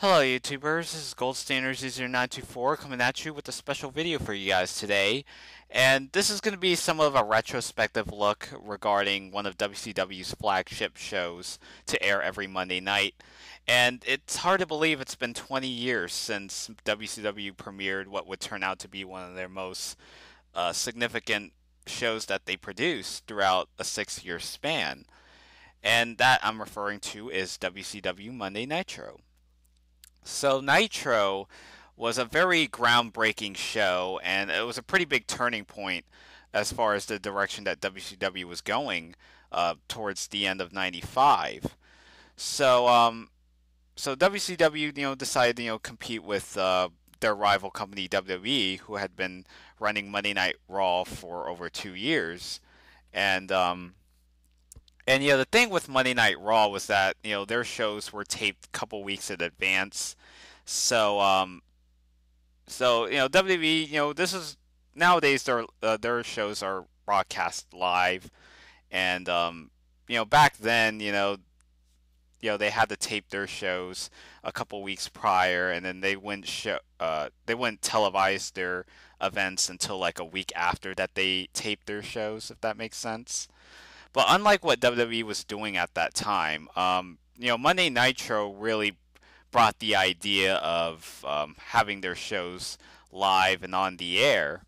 Hello YouTubers, this is Gold Standard 924 coming at you with a special video for you guys today. And this is going to be somewhat of a retrospective look regarding one of WCW's flagship shows to air every Monday night. And it's hard to believe it's been 20 years since WCW premiered what would turn out to be one of their most significant shows that they produced throughout a 6 year span. And that I'm referring to is WCW Monday Nitro. So Nitro was a very groundbreaking show, and it was a pretty big turning point as far as the direction that WCW was going towards the end of '95. So, so WCW, decided to compete with their rival company WWE, who had been running Monday Night Raw for over 2 years, and the thing with Monday Night Raw was that their shows were taped a couple weeks in advance. So WWE, this is nowadays their shows are broadcast live, and back then, they had to tape their shows a couple weeks prior, and then they wouldn't televise their events until like a week after that they taped their shows, if that makes sense. But unlike what WWE was doing at that time, Monday Nitro really brought the idea of having their shows live and on the air.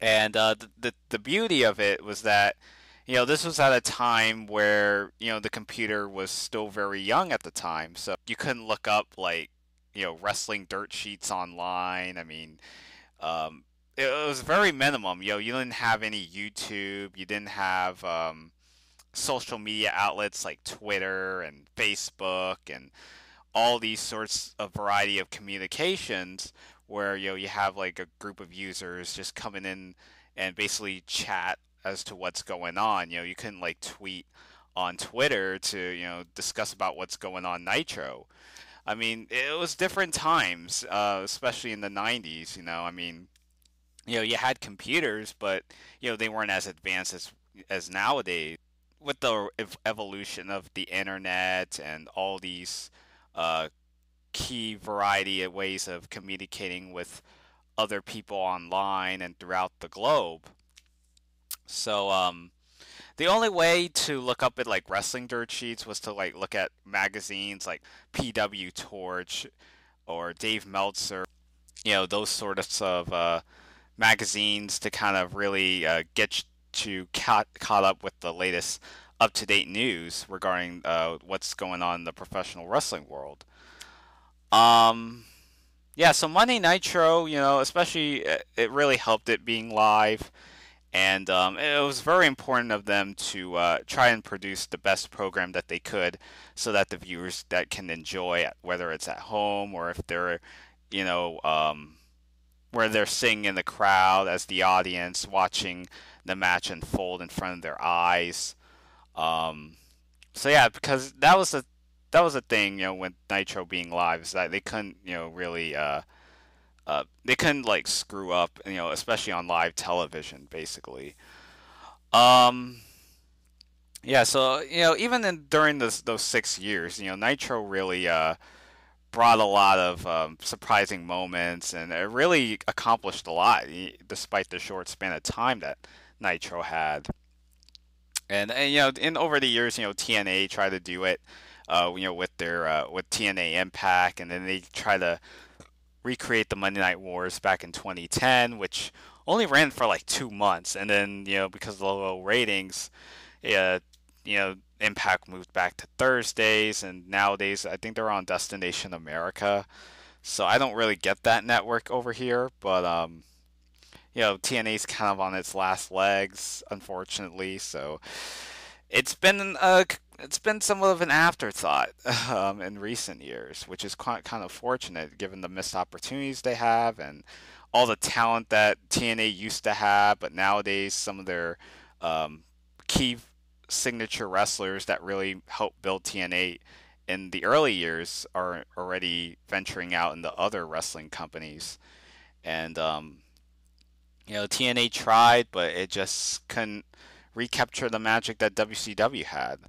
And the beauty of it was that this was at a time where the computer was still very young at the time, so you couldn't look up like wrestling dirt sheets online. I mean, it was very minimum. You didn't have any YouTube. You didn't have social media outlets like Twitter and Facebook and all these sorts of variety of communications where you have like a group of users just coming in and basically chat as to what's going on. You couldn't like tweet on Twitter to discuss about what's going on Nitro. I mean, it was different times, especially in the '90s. I mean, you had computers, but they weren't as advanced as nowadays. With the evolution of the internet and all these uh, key variety of ways of communicating with other people online and throughout the globe. So the only way to look up at like wrestling dirt sheets was to like look at magazines like PW Torch or Dave Meltzer, those sorts of magazines to kind of really get you caught up with the latest up to date news regarding what's going on in the professional wrestling world. Um, yeah, so Monday Nitro, especially it really helped it being live, and it was very important of them to try and produce the best program that they could, so that the viewers that can enjoy it, whether it's at home or if they're, you know, um, where they're sitting in the crowd as the audience watching the match unfold in front of their eyes. Um, so yeah, because that was a thing, with Nitro being live, is that they couldn't, really they couldn't like screw up, especially on live television, basically. Um, yeah, so even during those 6 years, Nitro really brought a lot of surprising moments, and it really accomplished a lot, despite the short span of time that Nitro had. And in over the years, TNA tried to do it, with their with TNA Impact, and then they try to recreate the Monday Night Wars back in 2010, which only ran for like 2 months, and then because of the low ratings, yeah, Impact moved back to Thursdays, and nowadays I think they're on Destination America. So I don't really get that network over here, but TNA's kind of on its last legs, unfortunately. So it's been somewhat of an afterthought in recent years, which is quite kind of fortunate given the missed opportunities they have and all the talent that TNA used to have. But nowadays, some of their key signature wrestlers that really helped build TNA in the early years are already venturing out into other wrestling companies. And TNA tried, but it just couldn't recapture the magic that WCW had.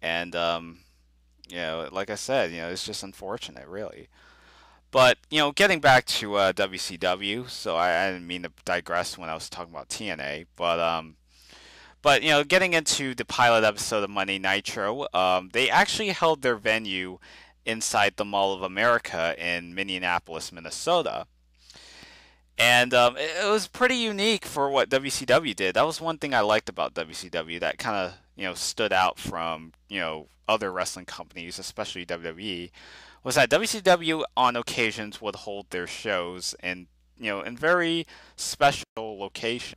And Like I said, it's just unfortunate, really. But getting back to WCW, so I didn't mean to digress when I was talking about TNA, but getting into the pilot episode of Monday Nitro, they actually held their venue inside the Mall of America in Minneapolis, Minnesota. And it was pretty unique for what WCW did. That was one thing I liked about WCW that kind of stood out from other wrestling companies, especially WWE, was that WCW on occasions would hold their shows in very special locations.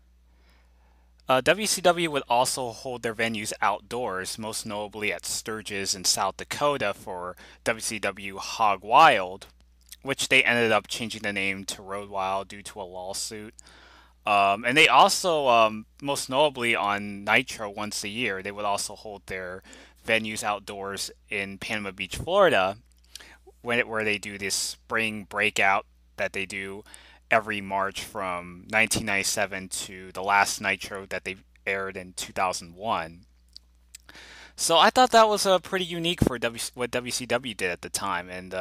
WCW would also hold their venues outdoors, most notably at Sturgis in South Dakota for WCW Hog Wild, which they ended up changing the name to Road Wild due to a lawsuit. And they also, most notably on Nitro once a year, they would also hold their venues outdoors in Panama Beach, Florida, where they do this spring breakout that they do every March from 1997 to the last Nitro that they aired in 2001. So I thought that was pretty unique for what WCW did at the time, and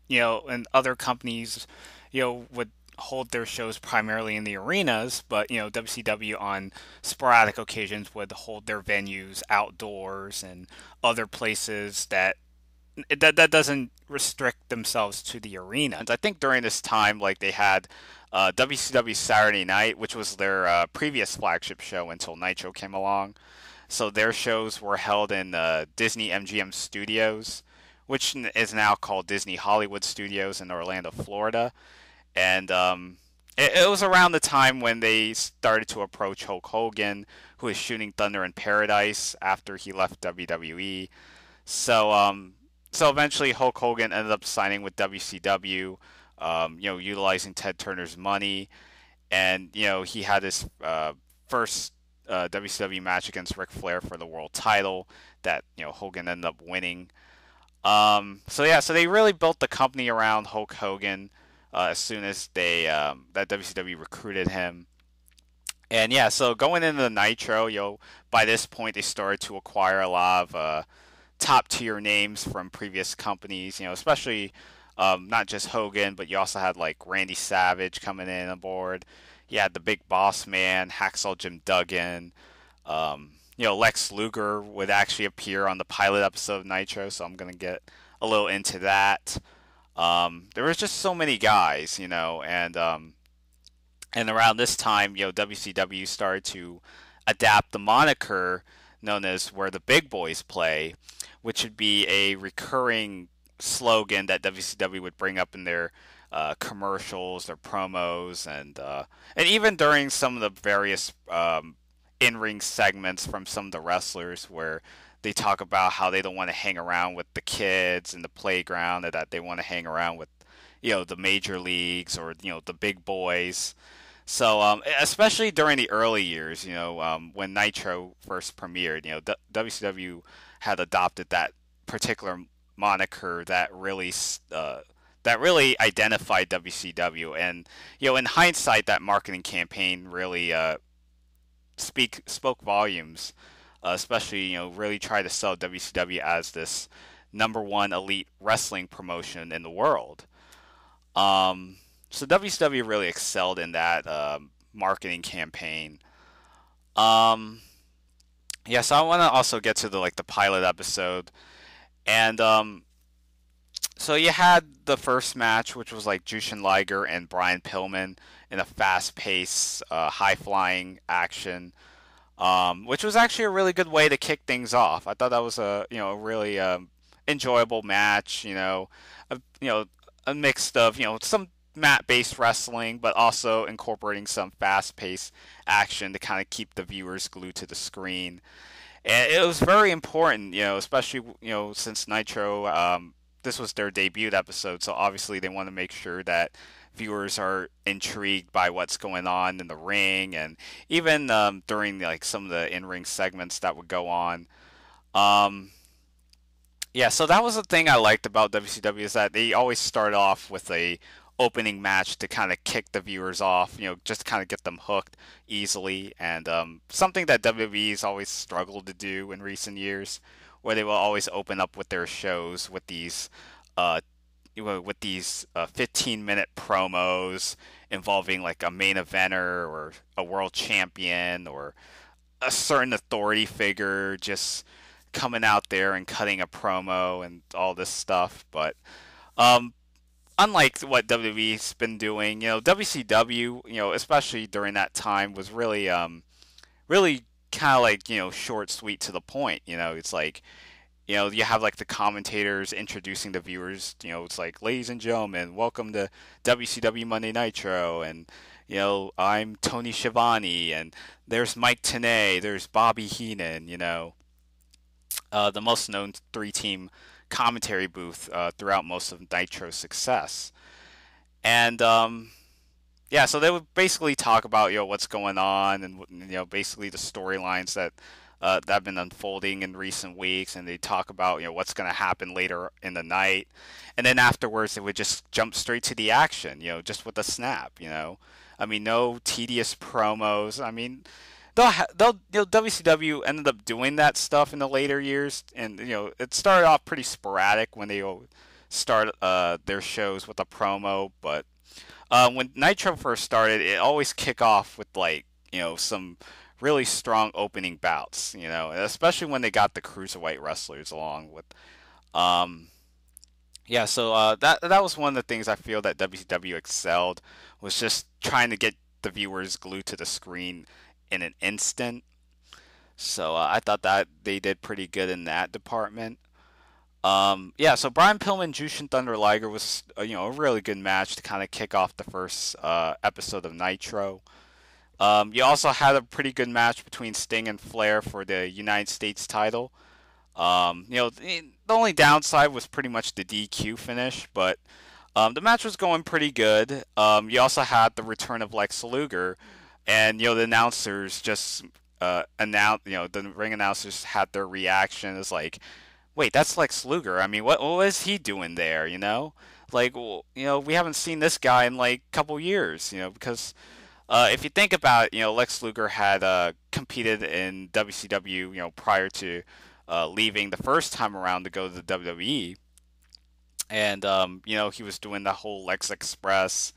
and other companies, would hold their shows primarily in the arenas, but WCW on sporadic occasions would hold their venues outdoors and other places that doesn't restrict themselves to the arena. And I think during this time, like they had WCW Saturday Night, which was their previous flagship show until Nitro came along. So their shows were held in Disney MGM Studios, which is now called Disney Hollywood Studios in Orlando, Florida. And it was around the time when they started to approach Hulk Hogan, who was shooting Thunder in Paradise after he left WWE. So so eventually Hulk Hogan ended up signing with WCW, utilizing Ted Turner's money, and he had his first WCW match against Ric Flair for the world title that Hogan ended up winning. So yeah, so they really built the company around Hulk Hogan as soon as that WCW recruited him. And yeah, so going into the Nitro, by this point they started to acquire a lot of top tier names from previous companies, especially not just Hogan, but you also had like Randy Savage coming in aboard. You had the Big Boss Man, Hacksaw Jim Duggan. Lex Luger would actually appear on the pilot episode of Nitro, so I'm going to get a little into that. There was just so many guys, and around this time, WCW started to adapt the moniker known as "Where the Big Boys Play," which would be a recurring slogan that WCW would bring up in their commercials, their promos, and even during some of the various in-ring segments from some of the wrestlers, where they talk about how they don't want to hang around with the kids in the playground, and that they want to hang around with the major leagues or the big boys. So, especially during the early years, when Nitro first premiered, WCW had adopted that particular moniker that really identified WCW. And in hindsight, that marketing campaign really spoke volumes, especially really try to sell WCW as this number one elite wrestling promotion in the world. So WCW really excelled in that marketing campaign. Um, yeah, so I want to also get to the pilot episode, and so you had the first match, which was like Jushin Liger and Brian Pillman in a fast-paced, high-flying action, which was actually a really good way to kick things off. I thought that was a really enjoyable match. A mix of some mat-based wrestling, but also incorporating some fast-paced action to kind of keep the viewers glued to the screen. And it was very important, especially since Nitro, this was their debut episode, so obviously they want to make sure that viewers are intrigued by what's going on in the ring, and even during some of the in-ring segments that would go on. Um, yeah, so that was the thing I liked about WCW, is that they always start off with a opening match to kind of kick the viewers off, just kind of get them hooked easily, and something that WWE's always struggled to do in recent years, where they will always open up with their shows with these uh, 15-minute promos involving like a main eventer or a world champion or a certain authority figure just coming out there and cutting a promo and all this stuff. But um, unlike what WWE's been doing, WCW, especially during that time, was really kind of like short, sweet, to the point. It's like you have like the commentators introducing the viewers. It's like, ladies and gentlemen, welcome to WCW Monday Nitro, and I'm Tony Schiavone, and there's Mike Tenay, there's Bobby Heenan. The most known three-team commentary booth throughout most of Nitro's success, and yeah, so they would basically talk about what's going on and basically the storylines that have been unfolding in recent weeks, and they talk about what's going to happen later in the night, and then afterwards they would just jump straight to the action, just with a snap. I mean, no tedious promos. I mean, they'll WCW ended up doing that stuff in the later years, and it started off pretty sporadic when they start their shows with a promo, but when Nitro first started, it always kick off with like some really strong opening bouts, especially when they got the cruiserweight wrestlers along with. Um, yeah, so that was one of the things I feel that WCW excelled, was just trying to get the viewers glued to the screen in an instant. So I thought that they did pretty good in that department. Yeah, so Brian Pillman, Jushin Thunder Liger was a really good match to kind of kick off the first episode of Nitro. You also had a pretty good match between Sting and Flair for the United States title. The only downside was pretty much the DQ finish, but the match was going pretty good. You also had the return of Lex Luger, and the announcers just announced, the ring announcers had their reaction. It's like, wait, that's Lex Luger. I mean, what was he doing there? Like, well, we haven't seen this guy in like a couple years. Because if you think about it, Lex Luger had competed in WCW, prior to leaving the first time around to go to the WWE, and he was doing the whole Lex Express,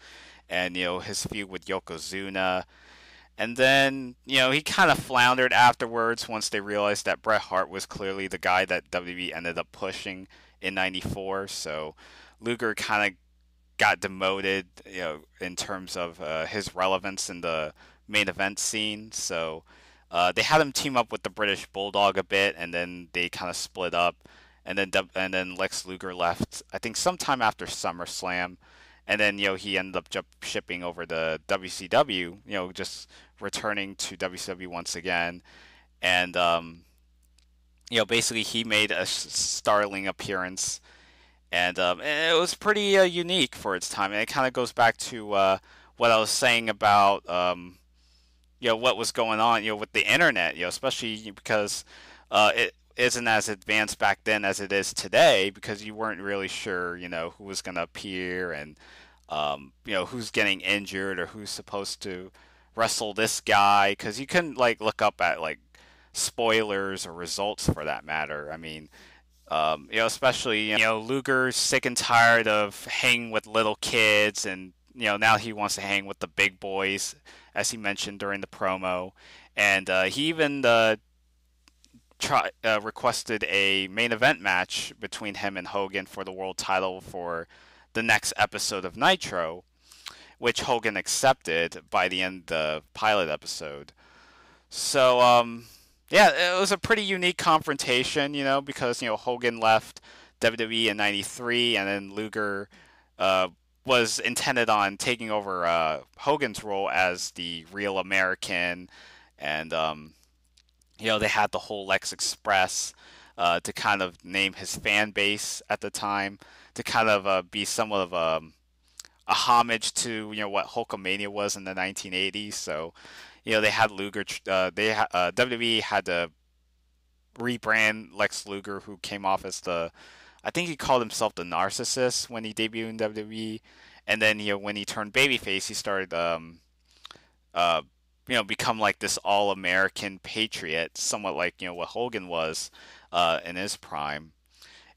and his feud with Yokozuna. And then, he kind of floundered afterwards once they realized that Bret Hart was clearly the guy that WWE ended up pushing in '94. So Luger kind of got demoted, in terms of his relevance in the main event scene. So they had him team up with the British Bulldog a bit, and then they kind of split up. And then Lex Luger left, I think, sometime after SummerSlam. And then, he ended up shipping over to WCW, just returning to WCW once again. And, basically he made a startling appearance. And it was pretty unique for its time. And it kind of goes back to what I was saying about, what was going on, with the internet, especially because it isn't as advanced back then as it is today, because you weren't really sure, who was going to appear, and who's getting injured, or who's supposed to wrestle this guy, because you couldn't like look up at like spoilers or results for that matter. I mean, especially Luger's sick and tired of hanging with little kids, and now he wants to hang with the big boys, as he mentioned during the promo, and he even requested a main event match between him and Hogan for the world title for the next episode of Nitro, which Hogan accepted by the end of the pilot episode. So, yeah, it was a pretty unique confrontation, because, Hogan left WWE in '93, and then Luger was intended on taking over Hogan's role as the real American, and, they had the whole Lex Express to kind of name his fan base at the time, to kind of be somewhat of a homage to what Hulkamania was in the 1980s. So they had Luger. WWE had to rebrand Lex Luger, who came off as I think he called himself the narcissist when he debuted in WWE, and then when he turned babyface, he started uh, become like this all-American patriot, somewhat like what Hogan was in his prime.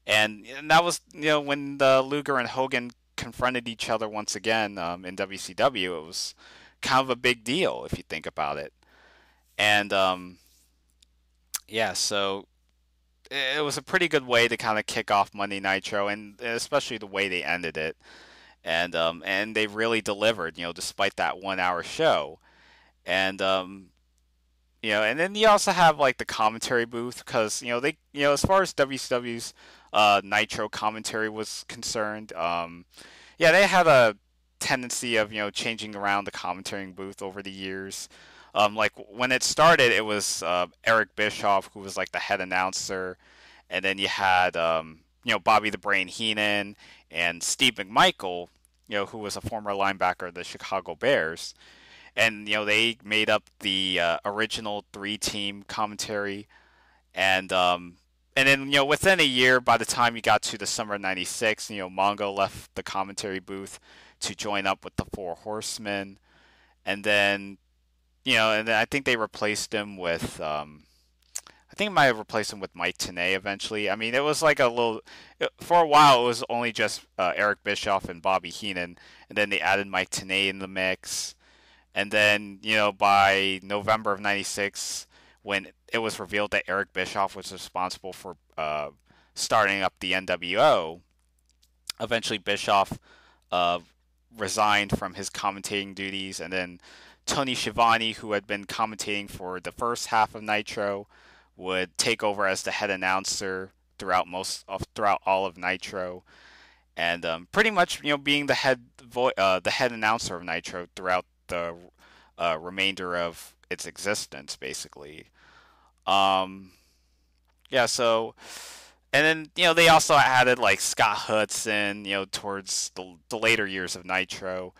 And that was when Luger and Hogan confronted each other once again in WCW. It was kind of a big deal if you think about it. And yeah, so it was a pretty good way to kind of kick off Monday Nitro, and especially the way they ended it. And they really delivered, despite that 1 hour show. And and then you also have like the commentary booth because they as far as WCW's Nitro commentary was concerned, yeah, they had a tendency of changing around the commentary booth over the years. Like when it started, it was Eric Bischoff who was like the head announcer, and then you had Bobby the Brain Heenan and Steve McMichael, who was a former linebacker of the Chicago Bears, and they made up the original three-team commentary, and then within a year, by the time you got to the summer of '96, Mongo left the commentary booth to join up with the Four Horsemen, and then and then I think they replaced him with I think it might have replaced him with Mike Tenay eventually. I mean, it was like a little for a while. It was only just Eric Bischoff and Bobby Heenan, and then they added Mike Tenay in the mix. And then, by November of '96, when it was revealed that Eric Bischoff was responsible for starting up the NWO, eventually Bischoff uh, resigned from his commentating duties, and then Tony Schiavone, who had been commentating for the first half of Nitro, would take over as the head announcer throughout all of Nitro, and pretty much being the head announcer of Nitro throughout the remainder of its existence, basically. Um, yeah, so and then they also added like Scott Hudson, towards the later years of Nitro,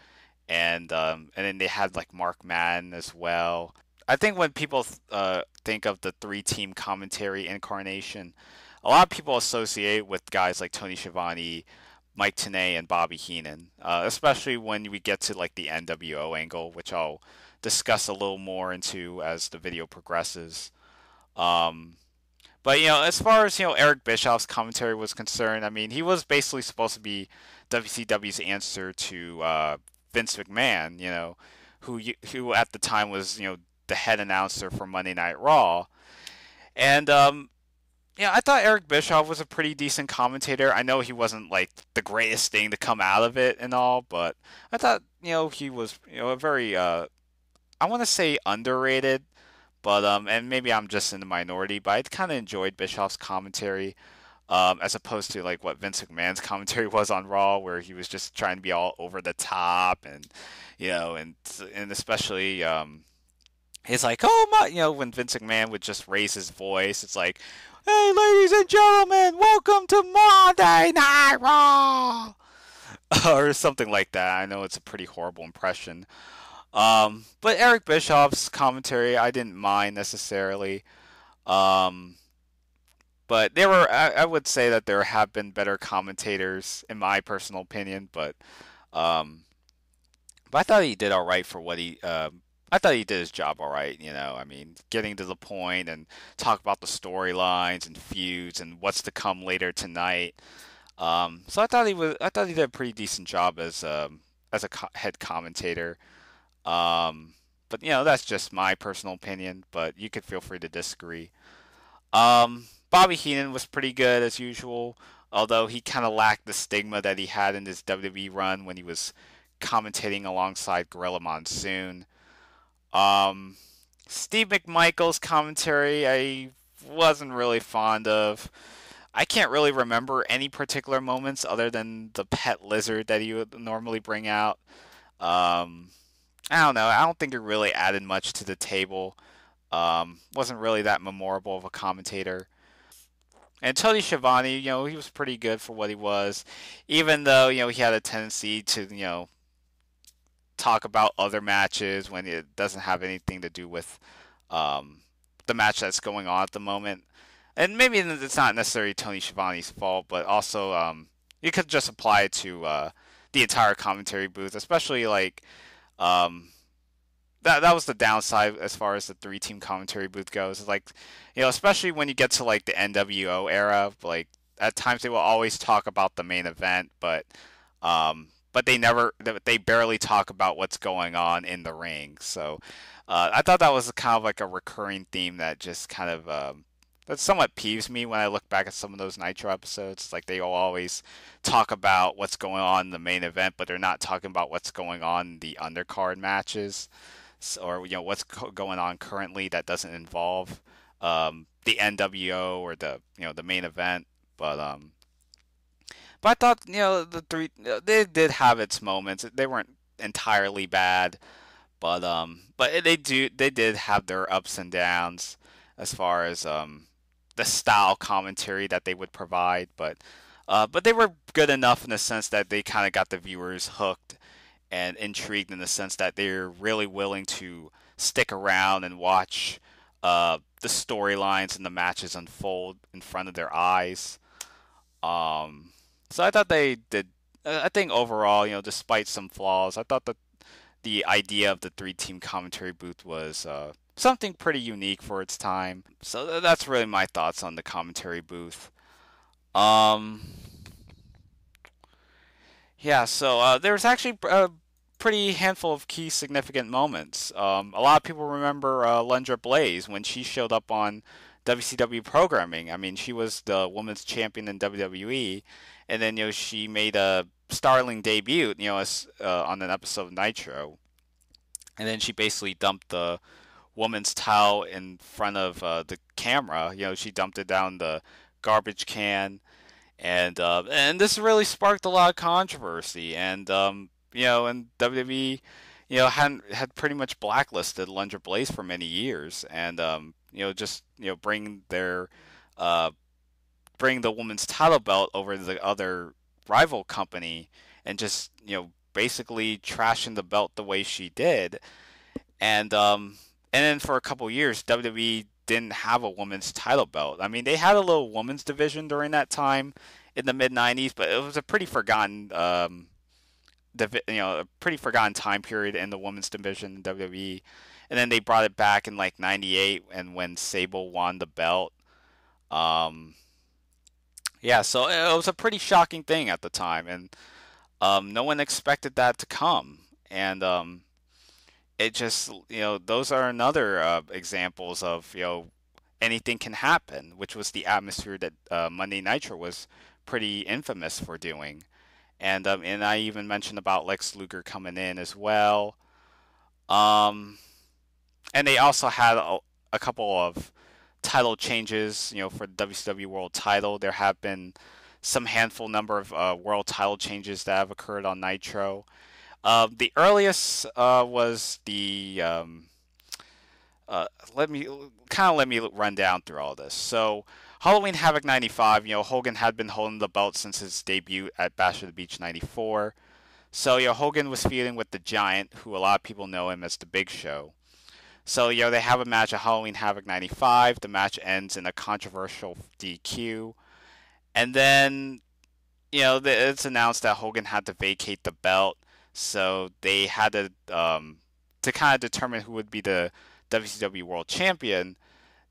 and then they had like Mark Madden as well. I think when people think of the three-team commentary incarnation, a lot of people associate with guys like Tony Schiavone, Mike Tenay, and Bobby Heenan, especially when we get to like the NWO angle, which I'll discuss a little more into as the video progresses. Um, but as far as Eric Bischoff's commentary was concerned, I mean, he was basically supposed to be WCW's answer to Vince McMahon, who at the time was the head announcer for Monday Night Raw, and I thought Eric Bischoff was a pretty decent commentator. I know he wasn't like the greatest thing to come out of it and all, but I thought he was a very I want to say underrated, but and maybe I'm just in the minority, but I kind of enjoyed Bischoff's commentary. As opposed to like what Vince McMahon's commentary was on Raw, where he was just trying to be all over the top, and and especially he's like, oh my, when Vince McMahon would just raise his voice, it's like, hey, ladies and gentlemen, welcome to Monday Night Raw, or something like that. I know it's a pretty horrible impression. But Eric Bischoff's commentary, I didn't mind necessarily. Um, but I would say that there have been better commentators, in my personal opinion. Um, but I thought he did all right for what I thought he did his job all right. I mean, getting to the point and talk about the storylines and feuds and what's to come later tonight. So I thought he did a pretty decent job as a head commentator. But that's just my personal opinion. But you could feel free to disagree. Bobby Heenan was pretty good as usual, although he kind of lacked the stigma that he had in his WWE run when he was commentating alongside Gorilla Monsoon. Um, Steve McMichael's commentary, I wasn't really fond of. I can't really remember any particular moments other than the pet lizard that he would normally bring out. Um, I don't know. I don't think it really added much to the table. Wasn't really that memorable of a commentator. And Tony Schiavone, he was pretty good for what he was, even though he had a tendency to talk about other matches when it doesn't have anything to do with um, the match that's going on at the moment. And maybe it's not necessarily Tony Schiavone's fault, but also you could just apply it to the entire commentary booth, especially like um, that was the downside as far as the three-team commentary booth goes. Like, especially when you get to like the NWO era, like at times they will always talk about the main event, but they barely talk about what's going on in the ring. So I thought that was kind of like a recurring theme that just kind of that somewhat peeves me when I look back at some of those Nitro episodes. Like they will always talk about what's going on in the main event, but they're not talking about what's going on in the undercard matches, or what's going on currently that doesn't involve the NWO or the main event. But but I thought the three they did have its moments. They weren't entirely bad, but they did have their ups and downs as far as the style commentary that they would provide. But they were good enough in the sense that they kind of got the viewers hooked and intrigued in the sense that they're really willing to stick around and watch the storylines and the matches unfold in front of their eyes. So I thought they did. I think overall, despite some flaws, I thought that the idea of the three-team commentary booth was something pretty unique for its time. So that's really my thoughts on the commentary booth. Um, yeah, so there was actually a pretty handful of key significant moments. A lot of people remember Lundra Blaze when she showed up on WCW programming. I mean, she was the women's champion in WWE, and then she made a startling debut, on an episode of Nitro, and then she basically dumped the woman's towel in front of the camera. She dumped it down the garbage can, and this really sparked a lot of controversy. And WWE, had pretty much blacklisted Lundra Blaze for many years, and just uh, bring the woman's title belt over to the other rival company, and just basically trashing the belt the way she did. And then for a couple years, WWE didn't have a women's title belt. I mean, they had a little women's division during that time in the mid '90s, but it was a pretty forgotten, a pretty forgotten time period in the women's division in WWE. And then they brought it back in like '98, and when Sable won the belt. Um, yeah, so it was a pretty shocking thing at the time, and no one expected that to come. And it just those are another examples of anything can happen, which was the atmosphere that Monday Nitro was pretty infamous for doing. And I even mentioned about Lex Luger coming in as well. um and they also had a couple of title changes, for the WCW World Title. There have been some handful number of world title changes that have occurred on Nitro. The earliest was the let me run down through all this. So Halloween Havoc '95, Hogan had been holding the belt since his debut at Bash of the Beach '94. So Hogan was feuding with the Giant, who a lot of people know him as the Big Show. So they have a match at Halloween Havoc '95. The match ends in a controversial DQ, and then it's announced that Hogan had to vacate the belt. So they had to kind of determine who would be the WCW World Champion.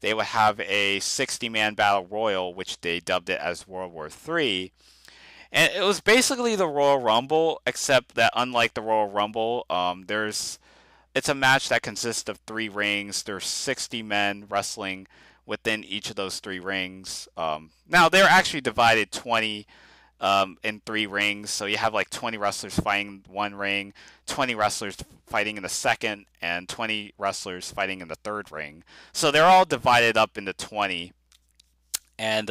They would have a 60-man battle royal, which they dubbed it as World War III. And it was basically the Royal Rumble, except that unlike the Royal Rumble, it's a match that consists of three rings. There's 60 men wrestling within each of those three rings. Now they're actually divided 20 in three rings. So you have like 20 wrestlers fighting in one ring, 20 wrestlers fighting in the second, and 20 wrestlers fighting in the third ring. So they're all divided up into 20. And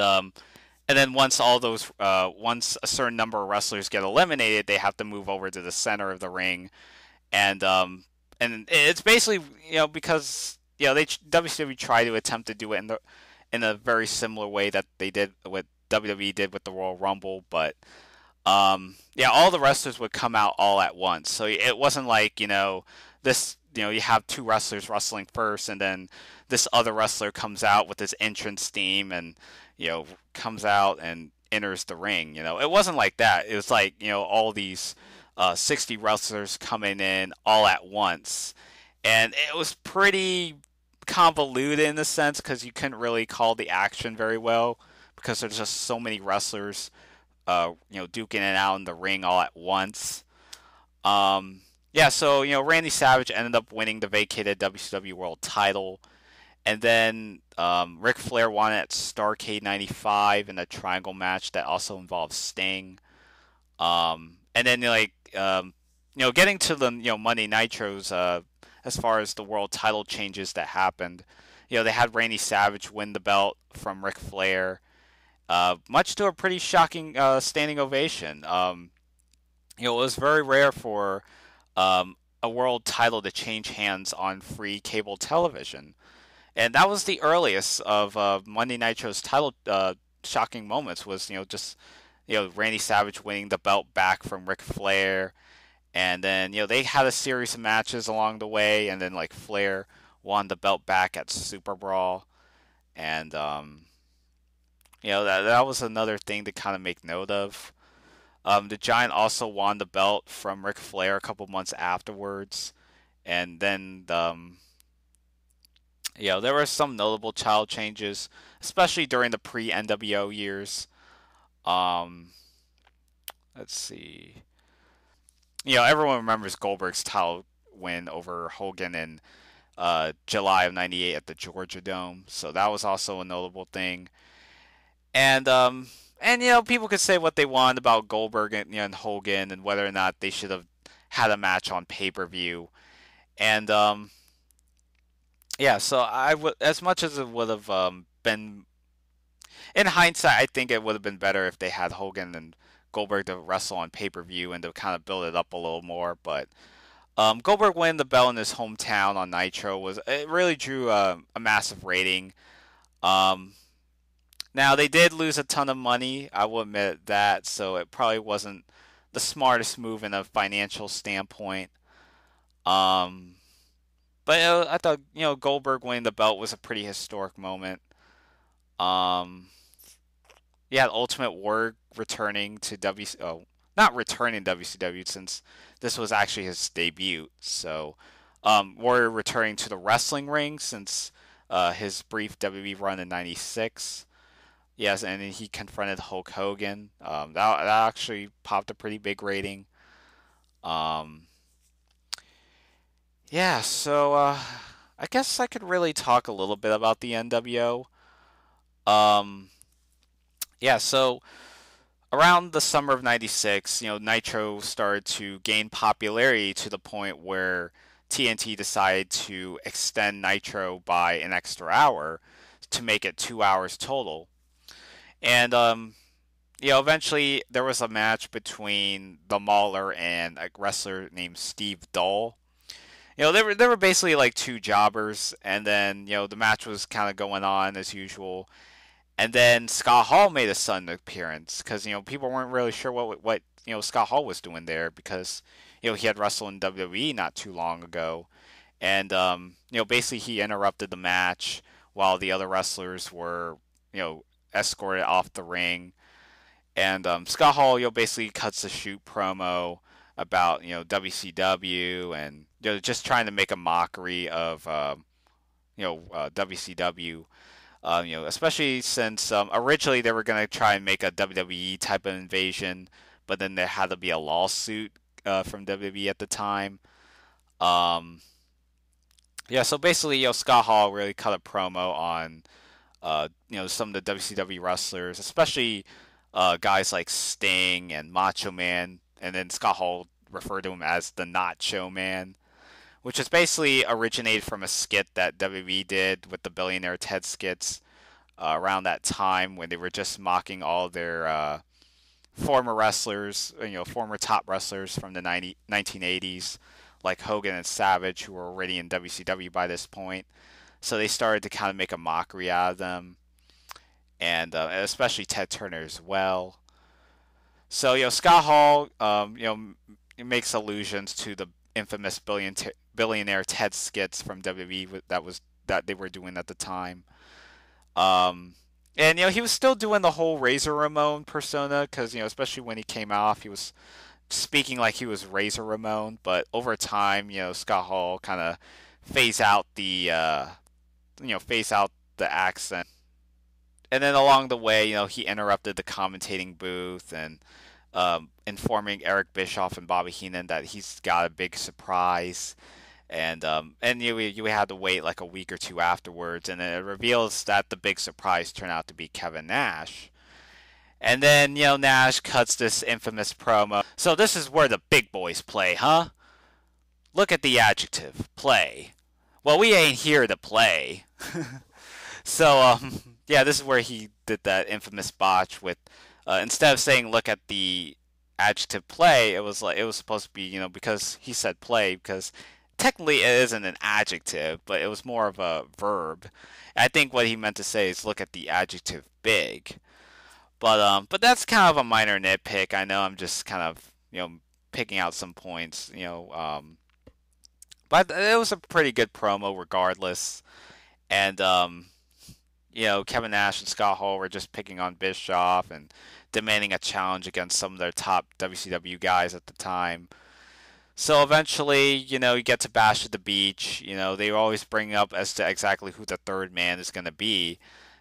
then once a certain number of wrestlers get eliminated, they have to move over to the center of the ring. And it's basically because they WCW tried to attempt to do it in a very similar way that they did what WWE did with the Royal Rumble, but all the wrestlers would come out all at once. So it wasn't like this. You have two wrestlers wrestling first, and then this other wrestler comes out with his entrance theme and comes out and enters the ring. It wasn't like that. It was like all these 60 wrestlers coming in all at once, and it was pretty convoluted in a sense because you couldn't really call the action very well because there's just so many wrestlers, duking it out in the ring all at once. Yeah, so Randy Savage ended up winning the vacated WCW World Title, and then Ric Flair won at Starrcade '95 in a triangle match that also involved Sting. And then getting to the Monday Nitros, as far as the world title changes that happened, they had Randy Savage win the belt from Ric Flair, much to a pretty shocking standing ovation. It was very rare for a world title to change hands on free cable television, and that was the earliest of Monday Nitro's title shocking moments. Was just Randy Savage winning the belt back from Ric Flair, and then they had a series of matches along the way, and then like Flair won the belt back at Super Brawl, and that was another thing to kind of make note of. The Giant also won the belt from Ric Flair a couple months afterwards, and then there were some notable child changes, especially during the pre-NWO years. Um, let's see. Everyone remembers Goldberg's title win over Hogan in July of '98 at the Georgia Dome, so that was also a notable thing. And people could say what they want about Goldberg and Hogan and whether or not they should have had a match on pay-per-view. And yeah, so I would, as much as it would have been in hindsight, I think it would have been better if they had Hogan and Goldberg to wrestle on pay-per-view and to kind of build it up a little more. But Goldberg winning the belt in his hometown on Nitro it really drew a massive rating. Um, Now they did lose a ton of money, I will admit that, so it probably wasn't the smartest move in a financial standpoint. Um, but I thought Goldberg winning the belt was a pretty historic moment. Um, yeah, Ultimate Warrior returning to not returning to WCW since this was actually his debut. So Warrior returning to the wrestling ring since his brief WWE run in '96. Yes, and then he confronted Hulk Hogan. That actually popped a pretty big rating. Um, yeah, so I guess I could really talk a little bit about the NWO. Um, yeah, so around the summer of '96, Nitro started to gain popularity to the point where TNT decided to extend Nitro by an extra hour to make it 2 hours total. And eventually there was a match between the Mauler and a wrestler named Steve Dahl. They were basically like two jobbers, and then the match was kind of going on as usual. And then Scott Hall made a sudden appearance because people weren't really sure what Scott Hall was doing there because he had wrestled in WWE not too long ago, and basically he interrupted the match while the other wrestlers were escorted off the ring. And Scott Hall, basically cuts a shoot promo about WCW and just trying to make a mockery of WCW. Especially since originally they were gonna try and make a WWE type of invasion, but then there had to be a lawsuit from WWE at the time. Um, yeah, so basically, Scott Hall really cut a promo on some of the WCW wrestlers, especially guys like Sting and Macho Man, and then Scott Hall referred to him as the Nacho Man, which is basically originated from a skit that WWE did with the Billionaire Ted skits around that time when they were just mocking all their former wrestlers, former top wrestlers from the 1980s, like Hogan and Savage, who were already in WCW by this point. So they started to kind of make a mockery out of them, and especially Ted Turner as well. So Scott Hall, makes allusions to the infamous billionaire Ted skits from WWE that they were doing at the time. Um, and he was still doing the whole Razor Ramon persona because especially when he came off, he was speaking like he was Razor Ramon. But over time, Scott Hall kind of phase out the phase out the accent. And then along the way, he interrupted the commentating booth and informing Eric Bischoff and Bobby Heenan that he's got a big surprise. And you had to wait like a week or two afterwards, and it reveals that the big surprise turned out to be Kevin Nash. And then Nash cuts this infamous promo. So this is where the big boys play, huh? Look at the adjective, play. Well, we ain't here to play. So yeah, this is where he did that infamous botch with instead of saying look at the adjective play, it was supposed to be because he said play because technically it isn't an adjective, but it was more of a verb. I think what he meant to say is look at the adjective big. But that's kind of a minor nitpick. I know I'm just kind of picking out some points. But it was a pretty good promo regardless. And Kevin Nash and Scott Hall were just picking on Bischoff and demanding a challenge against some of their top WCW guys at the time. So eventually, you get to Bash at the Beach. They always bring up as to exactly who the third man is going to be.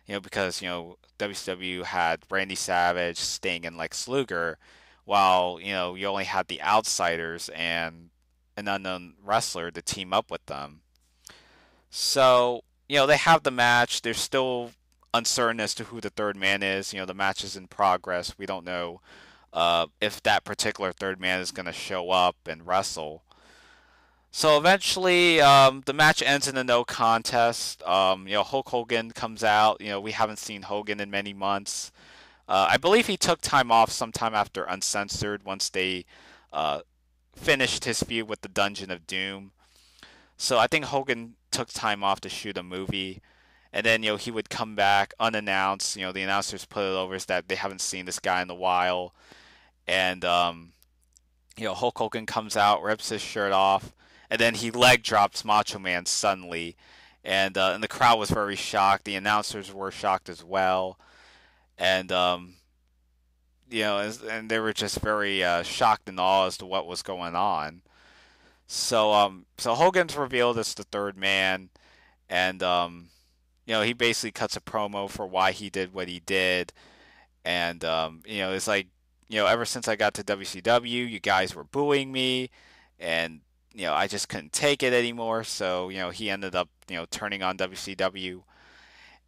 Because, WCW had Randy Savage, Sting, and Lex Luger, while, you only had the Outsiders and an unknown wrestler to team up with them. So, they have the match. They're still uncertain as to who the third man is. The match is in progress. We don't know if that particular third man is going to show up and wrestle. So eventually, the match ends in a no contest. Hulk Hogan comes out. We haven't seen Hogan in many months. I believe he took time off sometime after Uncensored once they finished his feud with the Dungeon of Doom. So I think Hogan took time off to shoot a movie. And then, he would come back unannounced. The announcers put it over as that they haven't seen this guy in a while. And, Hulk Hogan comes out, rips his shirt off, and then he leg drops Macho Man suddenly. And the crowd was very shocked. The announcers were shocked as well. And, and they were just very shocked and awe as to what was going on. So Hogan's revealed as the third man. And, he basically cuts a promo for why he did what he did. And, it's like, ever since I got to WCW, you guys were booing me. And, I just couldn't take it anymore. So, he ended up, turning on WCW.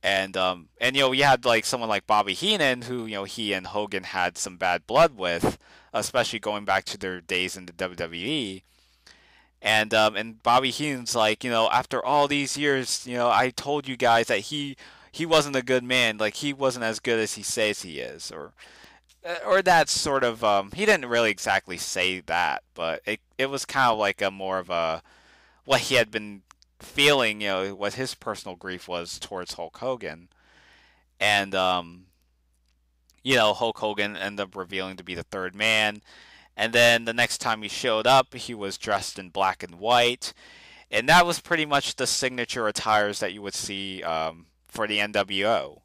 And you had like someone like Bobby Heenan, who, he and Hogan had some bad blood with, especially going back to their days in the WWE. And Bobby Heenan's like, after all these years, I told you guys that he wasn't a good man, like he wasn't as good as he says he is, or that sort of he didn't really exactly say that, but it was kind of like a more of a what he had been feeling, what his personal grief was towards Hulk Hogan. And Hulk Hogan ended up revealing to be the third man. And then the next time he showed up, he was dressed in black and white. And that was pretty much the signature attires that you would see for the NWO.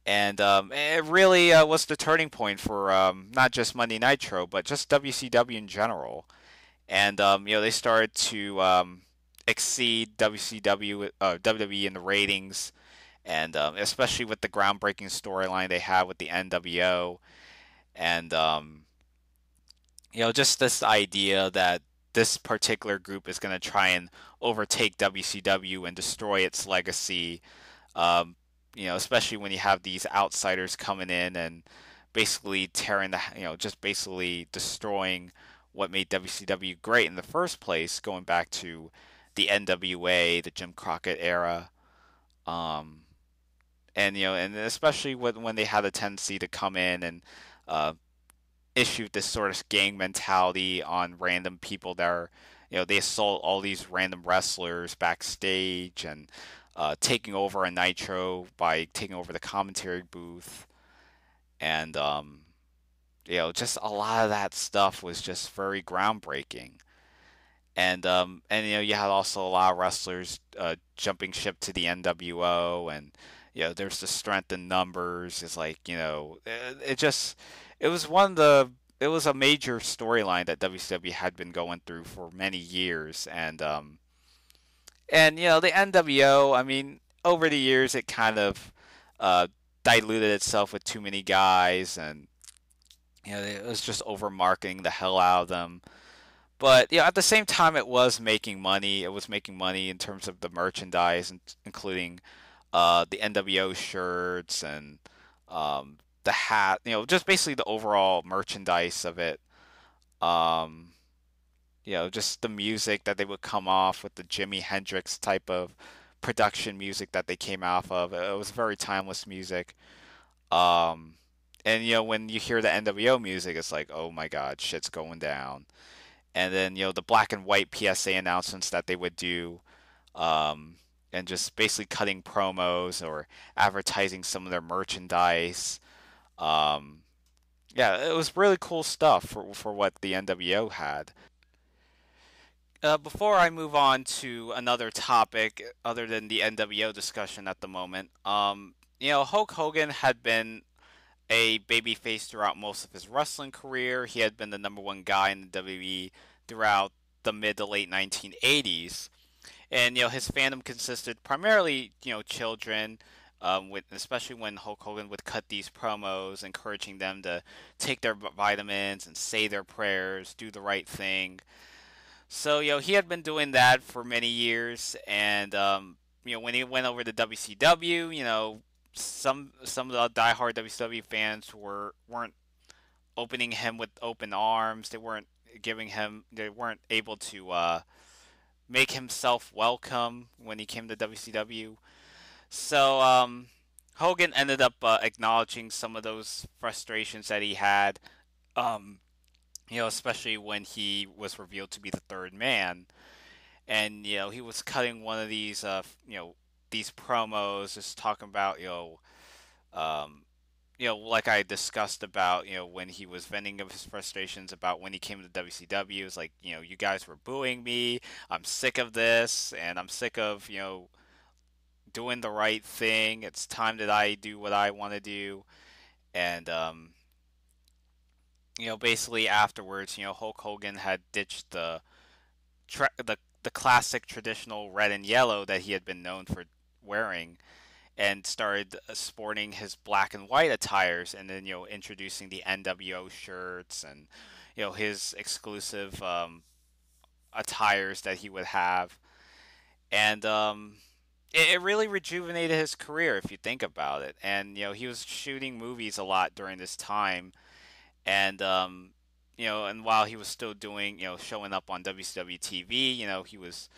And it really was the turning point for not just Monday Nitro, but just WCW in general. And they started to exceed WWE in the ratings, and especially with the groundbreaking storyline they had with the NWO, and just this idea that this particular group is going to try and overtake WCW and destroy its legacy. Especially when you have these outsiders coming in and basically tearing just basically destroying what made WCW great in the first place, going back to the NWA, the Jim Crockett era, and especially when they had a tendency to come in and issue this sort of gang mentality on random people that are, they assault all these random wrestlers backstage and taking over a Nitro by taking over the commentary booth, and just a lot of that stuff was just very groundbreaking. And you had also a lot of wrestlers jumping ship to the NWO, and there's the strength in numbers. It's like it was it was a major storyline that WCW had been going through for many years, and And the NWO, I mean, over the years it kind of uh, diluted itself with too many guys, and it was just over marketing the hell out of them. But at the same time, it was making money. It was making money in terms of the merchandise, including the NWO shirts and the hat. Just basically the overall merchandise of it. Um, just the music that they would come off with, the Jimi Hendrix type of production music that they came off of. It was very timeless music. Um, and when you hear the NWO music, it's like, oh my God, shit's going down. And then the black and white PSA announcements that they would do, um, and just basically cutting promos or advertising some of their merchandise. Um, yeah, it was really cool stuff for what the NWO had. Before I move on to another topic other than the NWO discussion at the moment, Hulk Hogan had been a babyface throughout most of his wrestling career. He had been the number one guy in the WWE throughout the mid to late 1980s, and his fandom consisted primarily children. Especially when Hulk Hogan would cut these promos, encouraging them to take their vitamins and say their prayers, do the right thing. So he had been doing that for many years, and when he went over to WCW, some of the diehard WCW fans weren't opening him with open arms. They weren't able to make himself welcome when he came to WCW. So Hogan ended up acknowledging some of those frustrations that he had. Um, Especially when he was revealed to be the third man, and he was cutting one of these these promos, just talking about um, like I discussed about when he was venting of his frustrations about when he came to WCW. It's like you guys were booing me. I'm sick of this, and I'm sick of doing the right thing. It's time that I do what I want to do, and basically afterwards, Hulk Hogan had ditched the classic traditional red and yellow that he had been known for wearing, and started sporting his black and white attires, and then introducing the NWO shirts and his exclusive attires that he would have, and it really rejuvenated his career if you think about it. And he was shooting movies a lot during this time, and and while he was still doing showing up on WCW TV, he was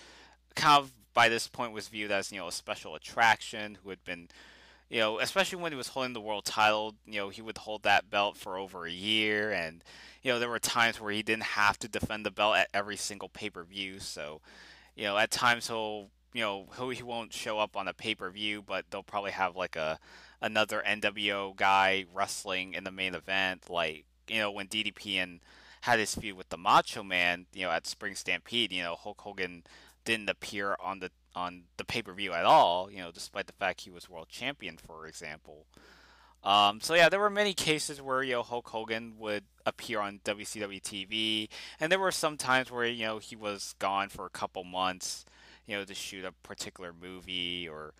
kind of by this point was viewed as a special attraction who had been especially when he was holding the world title, he would hold that belt for over a year, and there were times where he didn't have to defend the belt at every single pay-per-view. So at times he won't show up on a pay-per-view, but they'll probably have like another NWO guy wrestling in the main event, like when DDP and had his feud with the Macho Man, at Spring Stampede, Hulk Hogan didn't appear on the pay per view at all, despite the fact he was world champion, for example. So yeah, there were many cases where Hulk Hogan would appear on WCW TV, and there were some times where he was gone for a couple months, to shoot a particular movie or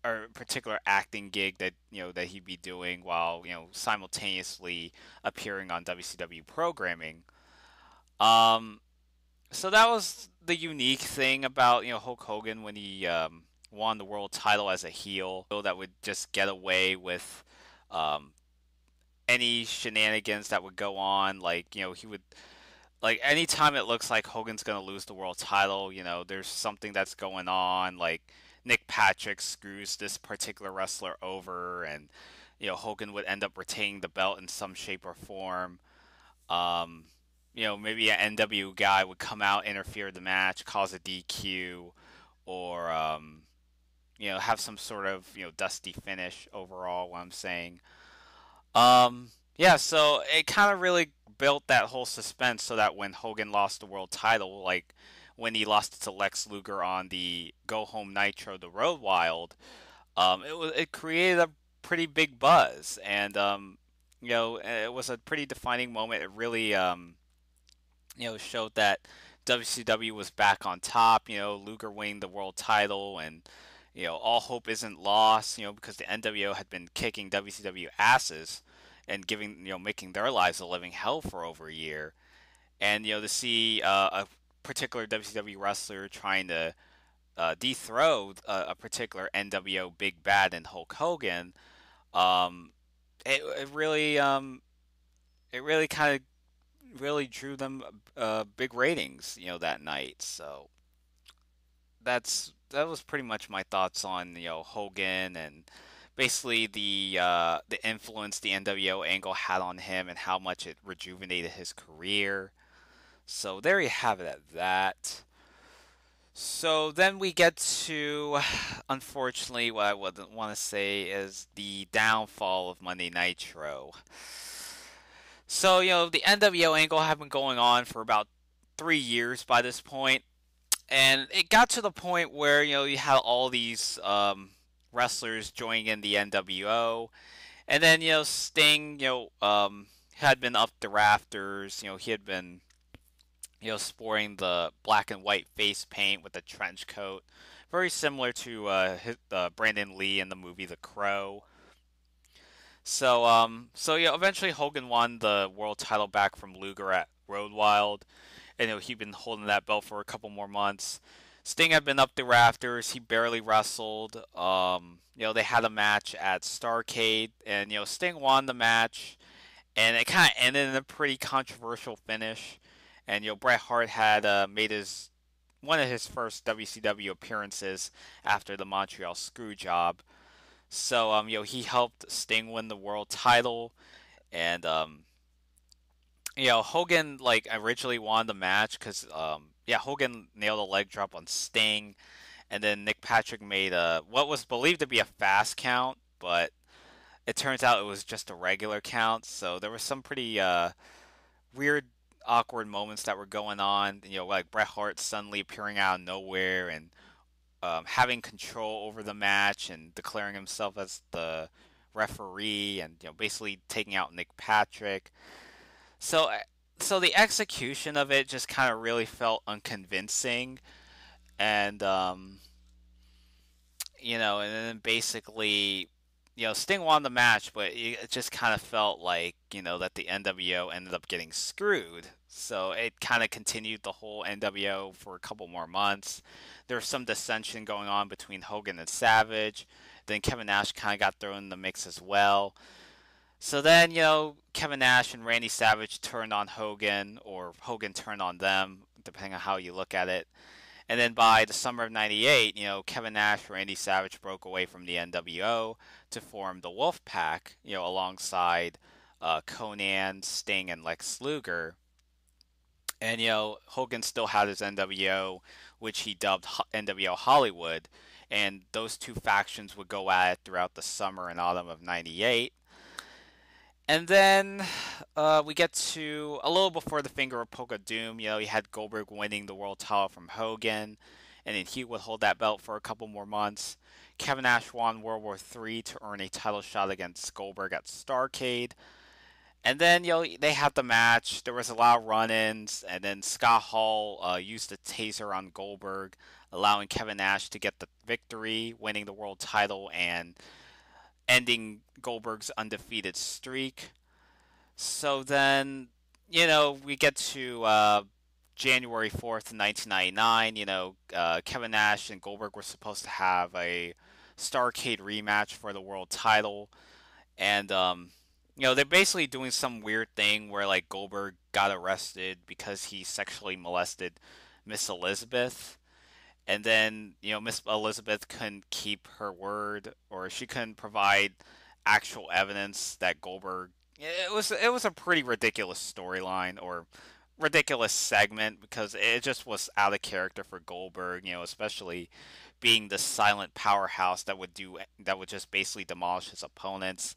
a particular acting gig that that he'd be doing while simultaneously appearing on WCW programming. Um, so that was the unique thing about Hulk Hogan when he won the world title as a heel. That would just get away with um, any shenanigans that would go on. Like he would like anytime it looks like Hogan's gonna lose the world title, there's something that's going on. Like Nick Patrick screws this particular wrestler over, and Hogan would end up retaining the belt in some shape or form. Um, Maybe an NW guy would come out, interfere with the match, cause a DQ, or have some sort of dusty finish overall. What I'm saying, yeah, so it kind of really built that whole suspense so that when Hogan lost the world title, like when he lost it to Lex Luger on the Go Home Nitro, the Road Wild, it created a pretty big buzz, and it was a pretty defining moment. It really showed that WCW was back on top. Luger winning the world title, and all hope isn't lost. Because the NWO had been kicking WCW asses and giving making their lives a living hell for over a year, and to see a particular WCW wrestler trying to dethrone a particular NWO big bad in Hulk Hogan, um, it really kind of really drew them big ratings, that night. So that was pretty much my thoughts on Hogan and basically the influence the NWO angle had on him and how much it rejuvenated his career. So there you have it at that. So then we get to, unfortunately, what I would want to say is the downfall of Monday Nitro. So, the NWO angle had been going on for about 3 years by this point, and it got to the point where, you had all these wrestlers joining in the NWO, and then, Sting, had been up the rafters, he had been sporting the black and white face paint with the trench coat, very similar to Brandon Lee in the movie The Crow. So eventually Hogan won the world title back from Luger at Road Wild, and he'd been holding that belt for a couple more months. Sting had been up the rafters. He barely wrestled. They had a match at Starrcade, and Sting won the match, and it kind of ended in a pretty controversial finish. And Bret Hart had made his one of his first WCW appearances after the Montreal Screwjob. So he helped Sting win the world title, and Hogan like originally won the match because Hogan nailed a leg drop on Sting, and then Nick Patrick made a what was believed to be a fast count, but it turns out it was just a regular count. So there was some pretty weird, awkward moments that were going on. Like Bret Hart suddenly appearing out of nowhere and having control over the match and declaring himself as the referee, and basically taking out Nick Patrick. So, so the execution of it just kind of really felt unconvincing, and and then basically, Sting won the match, but it just kind of felt like, that the NWO ended up getting screwed. So it kind of continued the whole NWO for a couple more months. There was some dissension going on between Hogan and Savage. Then Kevin Nash kind of got thrown in the mix as well. So then, Kevin Nash and Randy Savage turned on Hogan, or Hogan turned on them, depending on how you look at it. And then by the summer of '98, Kevin Nash and Randy Savage broke away from the NWO to form the Wolfpack, alongside Conan, Sting, and Lex Luger. And, Hogan still had his NWO, which he dubbed NWO Hollywood. And those two factions would go at it throughout the summer and autumn of '98. And then we get to a little before the Finger of Poke of Doom. You had Goldberg winning the world title from Hogan, and then he would hold that belt for a couple more months. Kevin Nash won World War III to earn a title shot against Goldberg at Starrcade. And then, they had the match. There was a lot of run-ins, and then Scott Hall used a taser on Goldberg, allowing Kevin Nash to get the victory, winning the world title and ending Goldberg's undefeated streak. So then, we get to January 4th, 1999. Kevin Nash and Goldberg were supposed to have a Starrcade rematch for the world title. And, they're basically doing some weird thing where, like, Goldberg got arrested because he sexually molested Miss Elizabeth. And then, Miss Elizabeth couldn't keep her word, or she couldn't provide actual evidence that Goldberg. It was a pretty ridiculous storyline, or ridiculous segment, because it just was out of character for Goldberg. Especially being the silent powerhouse that would just basically demolish his opponents,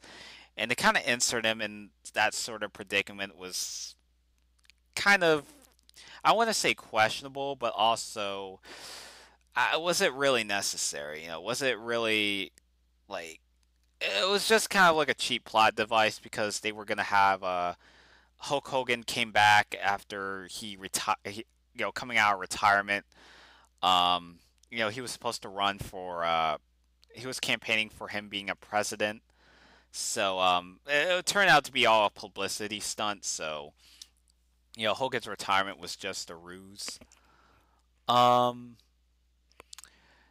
and to kind of insert him in that sort of predicament was kind of, I want to say, questionable, but also, was it really necessary? Was it really, like, it was just kind of like a cheap plot device, because they were gonna have Hulk Hogan came back after he retired. coming out of retirement. Um, he was supposed to run for. He was campaigning for him being a president. So it turned out to be all a publicity stunt. So Hogan's retirement was just a ruse. Um,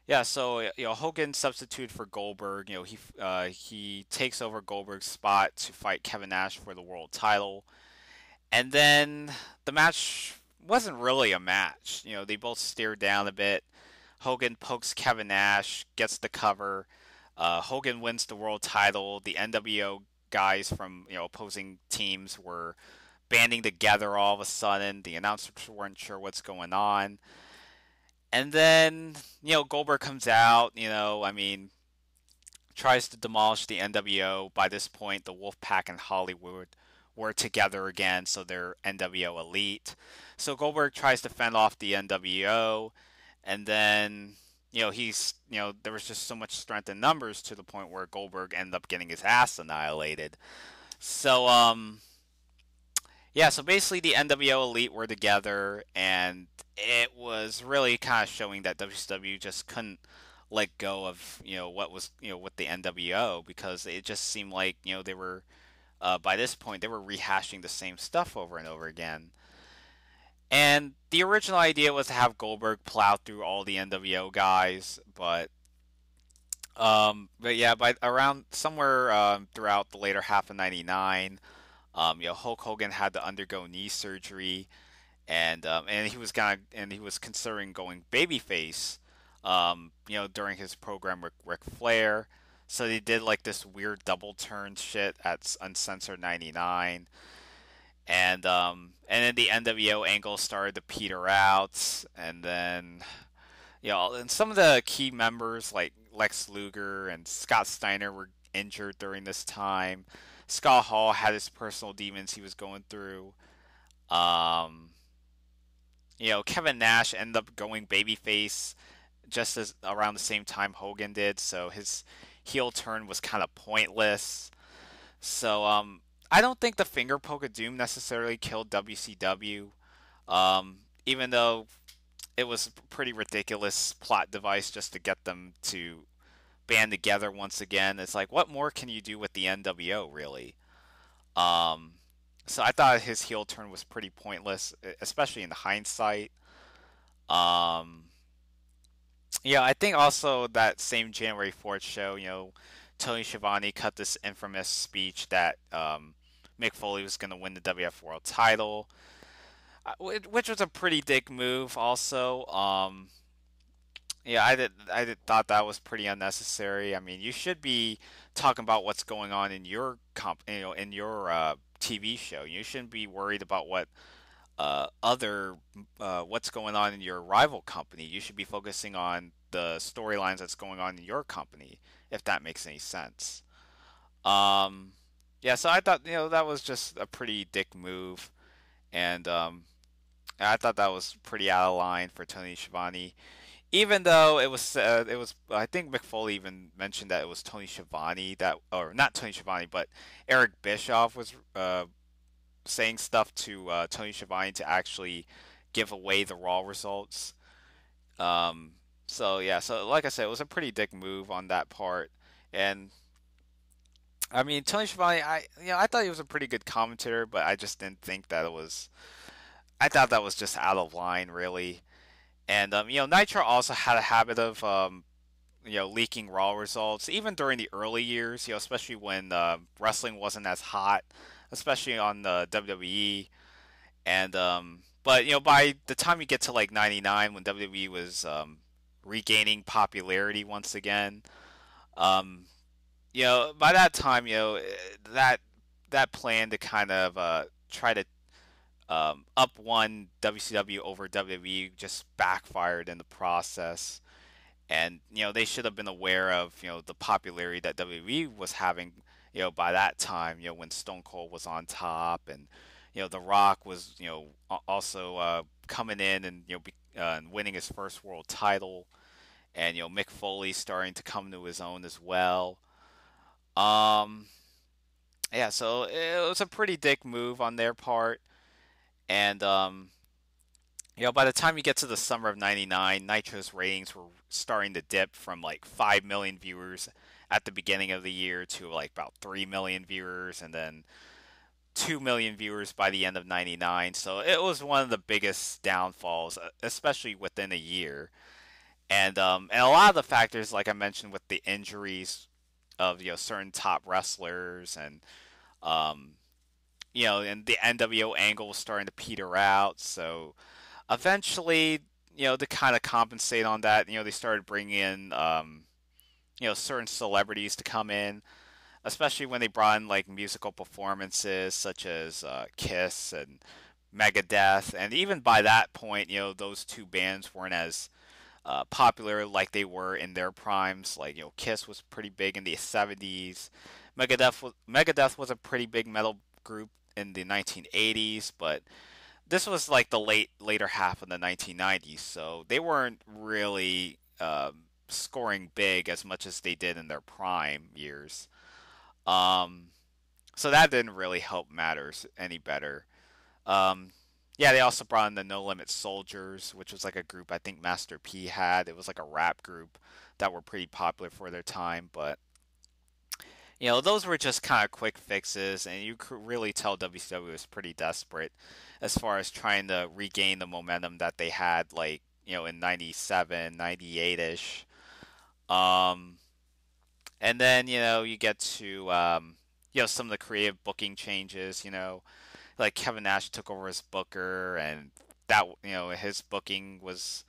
yeah, so Hogan substituted for Goldberg. He takes over Goldberg's spot to fight Kevin Nash for the world title, and then the match wasn't really a match. They both stared down a bit. Hogan pokes Kevin Nash, gets the cover. Hogan wins the world title. The NWO guys from opposing teams were banding together all of a sudden. The announcers weren't sure what's going on. And then, Goldberg comes out, tries to demolish the NWO. By this point, the Wolfpack and Hollywood were together again, so they're NWO Elite. So Goldberg tries to fend off the NWO, and then, there was just so much strength in numbers to the point where Goldberg ended up getting his ass annihilated. So, yeah, so basically the NWO Elite were together, and it was really kind of showing that WCW just couldn't let go of what was with the NWO, because it just seemed like they were by this point they were rehashing the same stuff over and over again. And the original idea was to have Goldberg plow through all the NWO guys, but yeah, by around somewhere throughout the later half of '99. Hulk Hogan had to undergo knee surgery, and he was considering going babyface, during his program with Ric Flair. So they did like this weird double turn shit at Uncensored '99, and then the NWO angle started to peter out, and then and some of the key members like Lex Luger and Scott Steiner were injured during this time. Scott Hall had his personal demons he was going through. Um, Kevin Nash ended up going babyface just as around the same time Hogan did, so his heel turn was kind of pointless. So I don't think the finger poke of doom necessarily killed WCW. Even though it was a pretty ridiculous plot device just to get them to band together once again. It's like, what more can you do with the NWO, really? Um, so I thought his heel turn was pretty pointless, especially in hindsight. Um, yeah, I think also that same January 4th show, Tony Schiavone cut this infamous speech that Mick Foley was going to win the WF World Title, which was a pretty dick move. Also, yeah, I did thought that was pretty unnecessary. I mean, you should be talking about what's going on in your in your TV show. You shouldn't be worried about other what's going on in your rival company. You should be focusing on the storylines that's going on in your company, if that makes any sense. Um, yeah, so I thought that was just a pretty dick move, and I thought that was pretty out of line for Tony Schiavone. Even though it was, I think Mick Foley even mentioned that it was Tony Schiavone that, or not Tony Schiavone, but Eric Bischoff was saying stuff to Tony Schiavone to actually give away the Raw results. Um, so yeah, so like I said, it was a pretty dick move on that part, and I mean Tony Schiavone, I thought he was a pretty good commentator, but I just didn't think that it was. I thought that was just out of line, really. And Nitro also had a habit of leaking Raw results, even during the early years. Especially when wrestling wasn't as hot, especially on the WWE. And but by the time you get to like '99, when WWE was regaining popularity once again, um, by that time, that that plan to kind of try to up one WCW over WWE just backfired in the process. And they should have been aware of the popularity that WWE was having by that time, when Stone Cold was on top, and The Rock was also coming in and and winning his first world title, and Mick Foley starting to come to his own as well. Um, yeah, so it was a pretty dick move on their part, and By the time you get to the summer of '99, Nitro's ratings were starting to dip from like 5 million viewers at the beginning of the year to like about 3 million viewers, and then 2 million viewers by the end of '99. So it was one of the biggest downfalls, especially within a year. And a lot of the factors, like I mentioned, with the injuries of certain top wrestlers, um, and the NWO angle was starting to peter out. So eventually, to kind of compensate on that, they started bringing in certain celebrities to come in, especially when they brought in like musical performances such as Kiss and Megadeth. And even by that point, those two bands weren't as popular like they were in their primes. Like, Kiss was pretty big in the '70s. Megadeth was a pretty big metal group in the 1980s, but this was like the later half of the 1990s, so they weren't really scoring big as much as they did in their prime years. Um, so that didn't really help matters any better. Um, yeah, they also brought in the No Limit Soldiers, which was like a group I think Master P had. It was like a rap group that were pretty popular for their time, but those were just kind of quick fixes, and you could really tell WCW was pretty desperate as far as trying to regain the momentum that they had, like, in '97, '98 ish. Um, and then, you get to, some of the creative booking changes, like Kevin Nash took over as Booker, and that, his booking was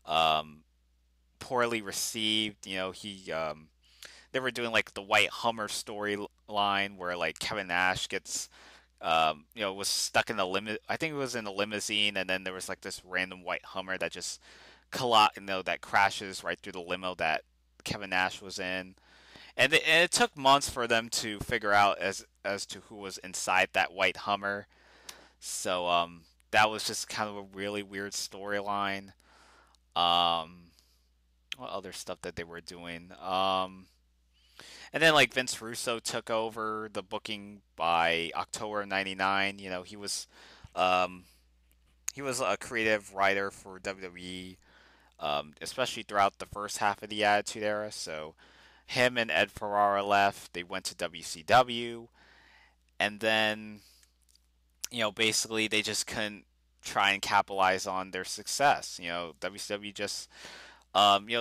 um, poorly received. They were doing like the White Hummer storyline where like Kevin Nash gets was stuck in a I think it was in a limousine, and then there was like this random white Hummer that just that crashes right through the limo that Kevin Nash was in, and it took months for them to figure out as to who was inside that white Hummer. So that was just kind of a really weird storyline. Um, what other stuff that they were doing? And then like Vince Russo took over the booking by October '99. Um, he was a creative writer for WWE, especially throughout the first half of the Attitude Era. So him and Ed Ferrara left. They went to WCW, and then basically they just couldn't try and capitalize on their success. WCW just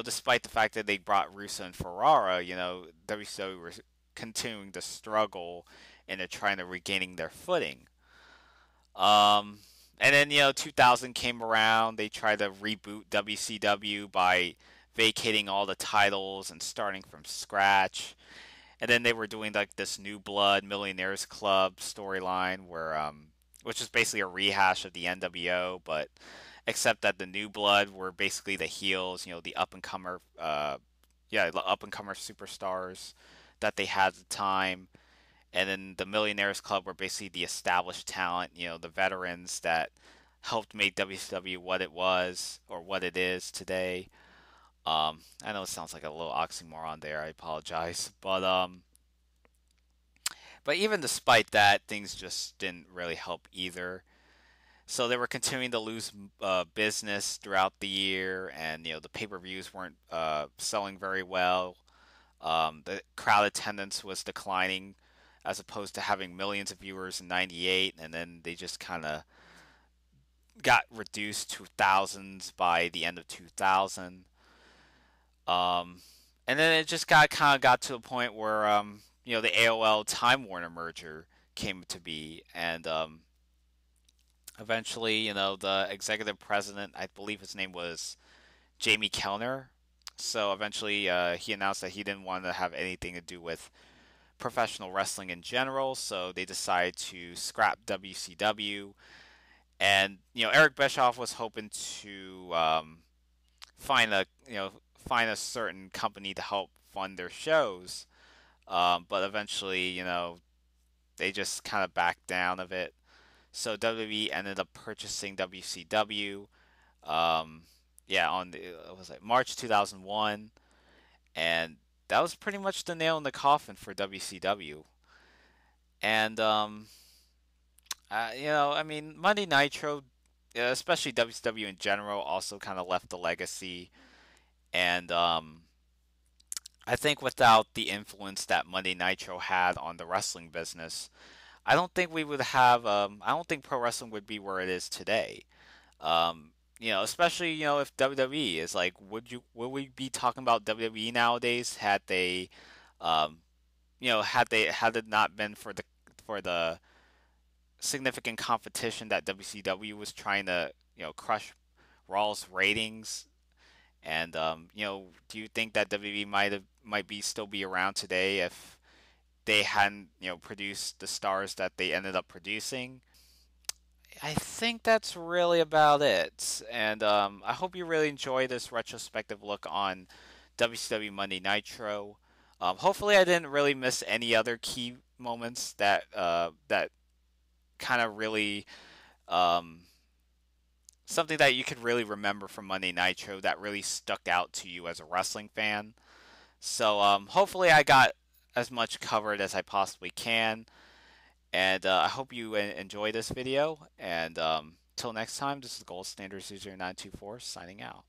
despite the fact that they brought Russo and Ferrara, WCW were continuing to struggle and they're trying to regaining their footing. Um, and then 2000 came around. They tried to reboot WCW by vacating all the titles and starting from scratch. And then they were doing like this New Blood Millionaires Club storyline which is basically a rehash of the NWO, but except that the New Blood were basically the heels, the up and comer superstars that they had at the time, and then the Millionaires Club were basically the established talent, the veterans that helped make WCW what it was or what it is today. I know it sounds like a little oxymoron there. I apologize, but even despite that, things just didn't really help either. So they were continuing to lose business throughout the year, and the pay-per-views weren't selling very well. The crowd attendance was declining, as opposed to having millions of viewers in '98, and then they just kind of got reduced to thousands by the end of 2000. Um, and then it just got to a point where the AOL Time Warner merger came to be, and eventually, the executive president, I believe his name was Jamie Kellner. So eventually, he announced that he didn't want to have anything to do with professional wrestling in general. So they decided to scrap WCW. And Eric Bischoff was hoping to find a find a certain company to help fund their shows. But eventually, they just kind of backed down of it. So WWE ended up purchasing WCW. Um, yeah, on the was it March 2001, and that was pretty much the nail in the coffin for WCW. And I mean, Monday Nitro, especially WCW in general, also kind of left a legacy. And I think without the influence that Monday Nitro had on the wrestling business, I don't think we would have. I don't think pro wrestling would be where it is today. Especially if WWE is like, would we be talking about WWE nowadays had they, um, had it not been for the significant competition that WCW was trying to crush Raw's ratings. And do you think that WWE might be still be around today if they hadn't produced the stars that they ended up producing? I think that's really about it. And I hope you really enjoy this retrospective look on WCW Monday Nitro. Hopefully, I didn't really miss any other key moments that kind of really um, something that you could really remember from Monday Nitro that really stuck out to you as a wrestling fan. So hopefully, I got as much covered as I possibly can. And I hope you enjoy this video. And till next time, this is Gold Standard 0924 signing out.